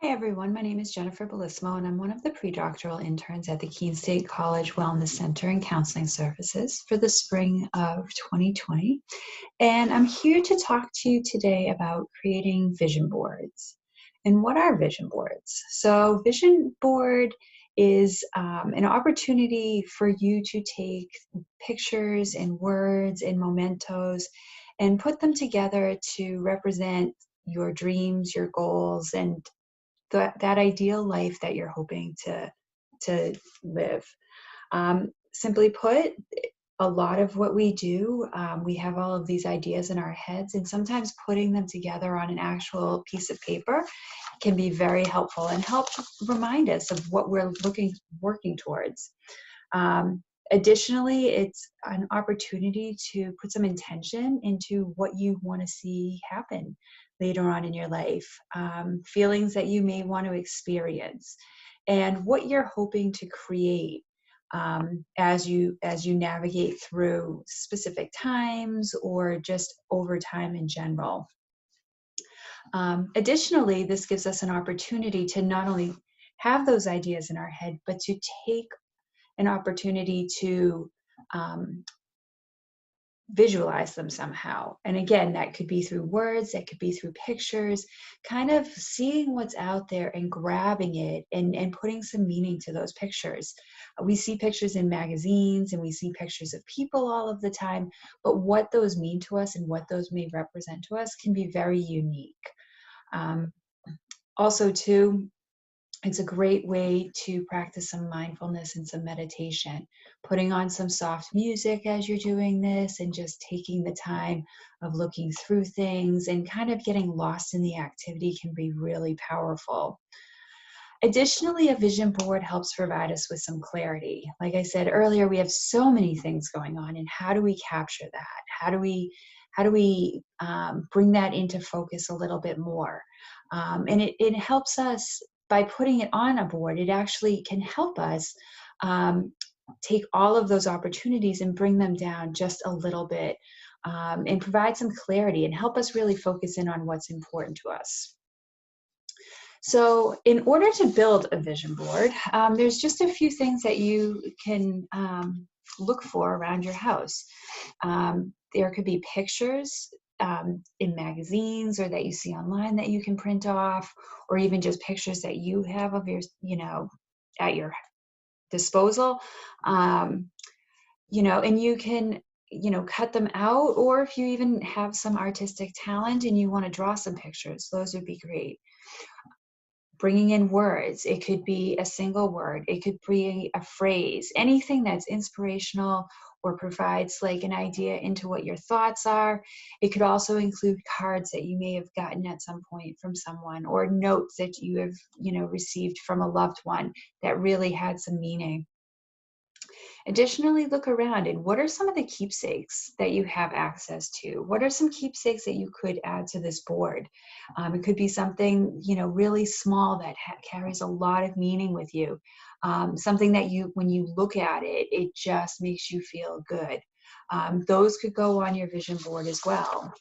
Hi everyone, my name is Jennifer Bellissimo and I'm one of the pre-doctoral interns at the Keene State College Wellness Center and Counseling Services for the spring of 2020. And I'm here to talk to you today about creating vision boards. And what are vision boards? So vision board is an opportunity for you to take pictures and words and mementos and put them together to represent your dreams, your goals, and that ideal life that you're hoping to live. Simply put, a lot of what we do, we have all of these ideas in our heads, and sometimes putting them together on an actual piece of paper can be very helpful and help remind us of what we're working towards. Additionally, it's an opportunity to put some intention into what you want to see happen later on in your life, feelings that you may want to experience, and what you're hoping to create as you navigate through specific times or just over time in general. Additionally, this gives us an opportunity to not only have those ideas in our head, but to take an opportunity to um, visualize them somehow. And again, that could be through words, that could be through pictures, kind of seeing what's out there and grabbing it and putting some meaning to those pictures. We see pictures in magazines and we see pictures of people all of the time, but what those mean to us and what those may represent to us can be very unique. Um, Also, too, it's a great way to practice some mindfulness and some meditation, putting on some soft music as you're doing this and just taking the time of looking through things and kind of getting lost in the activity can be really powerful. Additionally, a vision board helps provide us with some clarity. Like I said earlier, we have so many things going on, and how do we capture that? How do we bring that into focus a little bit more? And it helps us by putting it on a board. It actually can help us um, take all of those opportunities and bring them down just a little bit, and provide some clarity and help us really focus in on what's important to us. So, in order to build a vision board, there's just a few things that you can look for around your house. There could be pictures in magazines or that you see online that you can print off, or even just pictures that you have of at your disposal. Um, and you can, cut them out, or if you even have some artistic talent and you want to draw some pictures, those would be great. Bringing in words. It could be a single word. It could be a phrase, anything that's inspirational or provides like an idea into what your thoughts are. It could also include cards that you may have gotten at some point from someone, or notes that you have, received from a loved one that really had some meaning. Additionally, look around and what are some of the keepsakes that you have access to? What are some keepsakes that you could add to this board? It could be something, really small that carries a lot of meaning with you. Something that when you look at it, it just makes you feel good. Those could go on your vision board as well.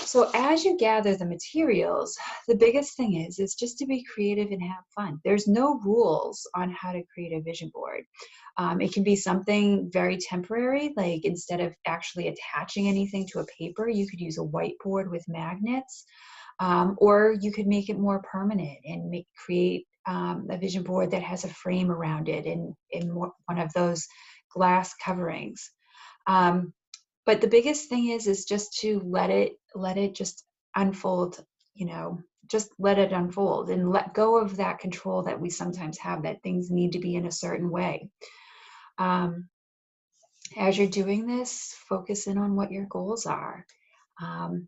So as you gather the materials, the biggest thing is just to be creative and have fun. There's no rules on how to create a vision board. It can be something very temporary, like instead of actually attaching anything to a paper, you could use a whiteboard with magnets, or you could make it more permanent and create a vision board that has a frame around it and in one of those glass coverings. Um, but the biggest thing is just to let it just unfold, just let it unfold and let go of that control that we sometimes have, that things need to be in a certain way. Um, as you're doing this, focus in on what your goals are.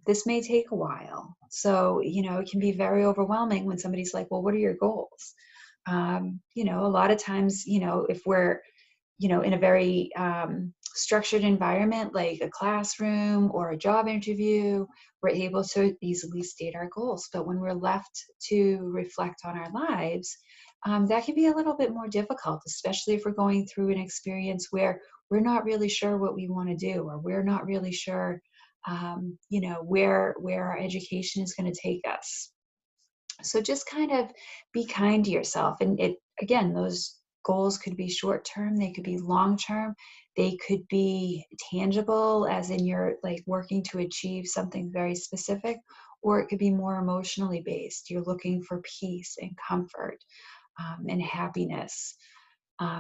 This may take a while. So, it can be very overwhelming when somebody's like, well, what are your goals? A lot of times, if we're in a very structured environment like a classroom or a job interview, we're able to easily state our goals. But when we're left to reflect on our lives, that can be a little bit more difficult, especially if we're going through an experience where we're not really sure what we want to do, or we're not really sure, where our education is going to take us. So just kind of be kind to yourself. And it, again, those goals could be short term, they could be long term, they could be tangible, as in you're like working to achieve something very specific, or it could be more emotionally based. You're looking for peace and comfort, and happiness,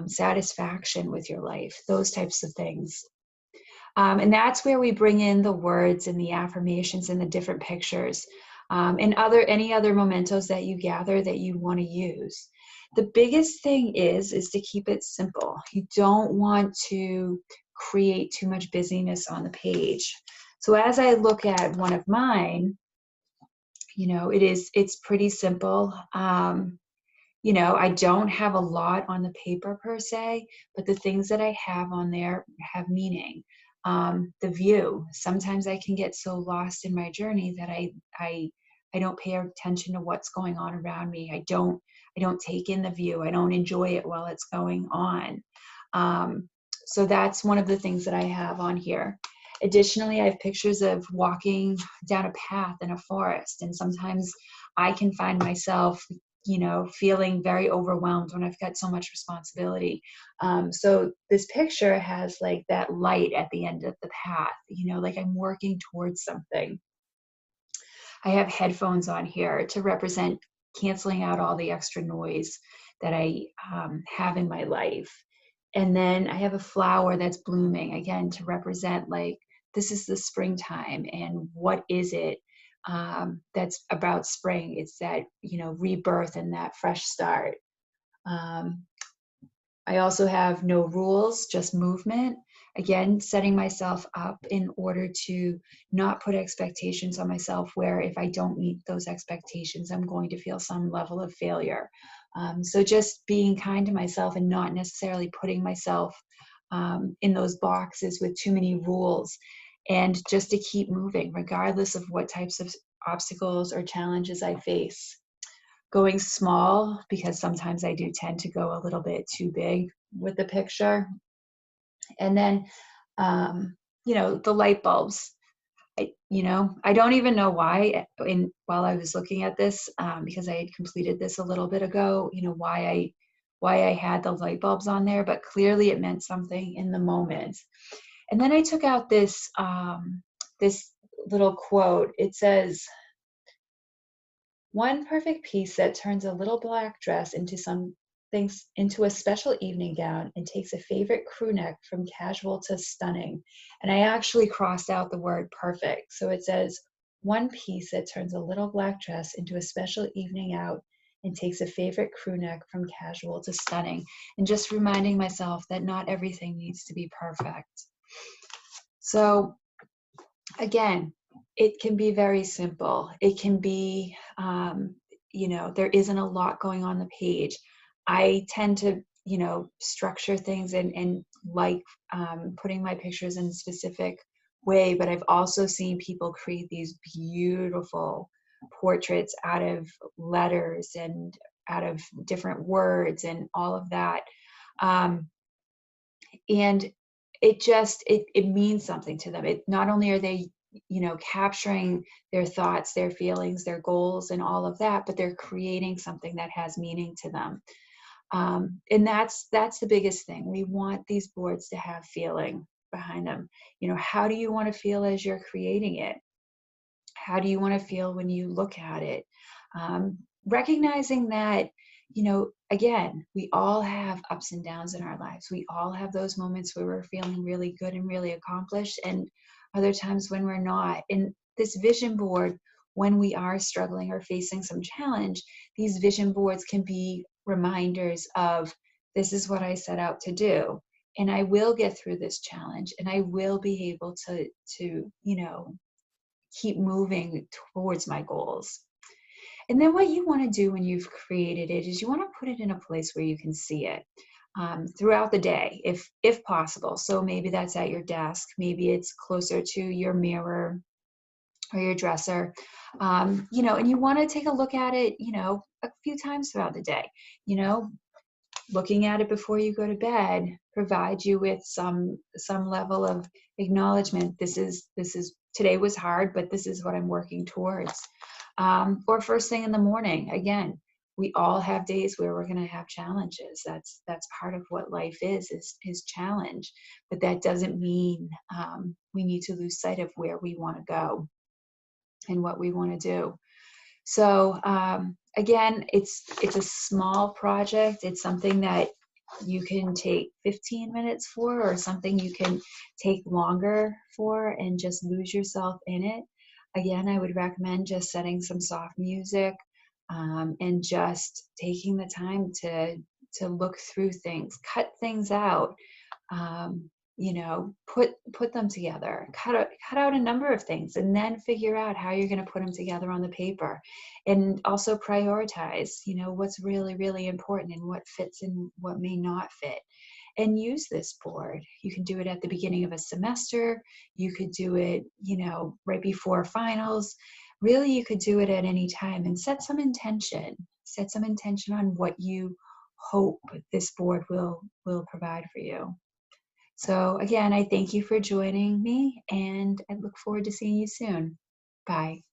satisfaction with your life, those types of things. And that's where we bring in the words and the affirmations and the different pictures, and any other mementos that you gather that you want to use. The biggest thing is to keep it simple. You don't want to create too much busyness on the page. So as I look at one of mine, it's pretty simple. I don't have a lot on the paper per se, but the things that I have on there have meaning. The view. Sometimes I can get so lost in my journey that I don't pay attention to what's going on around me. I don't take in the view. I don't enjoy it while it's going on. So that's one of the things that I have on here. Additionally, I have pictures of walking down a path in a forest, and sometimes I can find myself feeling very overwhelmed when I've got so much responsibility. So this picture has like that light at the end of the path, like I'm working towards something. I have headphones on here to represent canceling out all the extra noise that I have in my life. And then I have a flower that's blooming, again, to represent like, this is the springtime, and what is it that's about spring? It's that, rebirth and that fresh start. I also have no rules, just movement. Again, setting myself up in order to not put expectations on myself where if I don't meet those expectations, I'm going to feel some level of failure. So just being kind to myself and not necessarily putting myself in those boxes with too many rules, and just to keep moving regardless of what types of obstacles or challenges I face. Going small, because sometimes I do tend to go a little bit too big with the picture. And then, the light bulbs. I don't even know why. While I was looking at this, because I had completed this a little bit ago, why I had the light bulbs on there, but clearly it meant something in the moment. And then I took out this little quote. It says, "One perfect piece that turns a little black dress into a special evening gown and takes a favorite crew neck from casual to stunning." And I actually crossed out the word perfect. So it says, "One piece that turns a little black dress into a special evening out and takes a favorite crew neck from casual to stunning." And just reminding myself that not everything needs to be perfect. So again, it can be very simple. It can be, there isn't a lot going on the page. I tend to, structure things and like putting my pictures in a specific way, but I've also seen people create these beautiful portraits out of letters and out of different words and all of that. And it means something to them. It not only are they capturing their thoughts, their feelings, their goals and all of that, but they're creating something that has meaning to them. And that's the biggest thing. We want these boards to have feeling behind them. How do you want to feel as you're creating it? How do you want to feel when you look at it? Recognizing that, again, we all have ups and downs in our lives. We all have those moments where we're feeling really good and really accomplished, and other times when we're not. And this vision board, when we are struggling or facing some challenge, these vision boards can be reminders of, this is what I set out to do, and I will get through this challenge, and I will be able to keep moving towards my goals. And then what you want to do when you've created it is you want to put it in a place where you can see it throughout the day, if possible. So maybe that's at your desk, maybe it's closer to your mirror or your dresser, and you want to take a look at it, a few times throughout the day. Looking at it before you go to bed provides you with some level of acknowledgement. This is today was hard, but this is what I'm working towards. or first thing in the morning. Again, we all have days where we're going to have challenges. That's part of what life is challenge. But that doesn't mean we need to lose sight of where we want to go and what we want to do. So again, it's a small project. It's something that you can take 15 minutes for, or something you can take longer for and just lose yourself in it. Again, I would recommend just setting some soft music, and just taking the time to look through things, cut things out, put them together, cut out a number of things, and then figure out how you're going to put them together on the paper. And also prioritize, what's really, really important and what fits and what may not fit. And use this board. You can do it at the beginning of a semester. You could do it, right before finals. Really, you could do it at any time, and set some intention. Set some intention on what you hope this board will provide for you. So again, I thank you for joining me, and I look forward to seeing you soon. Bye.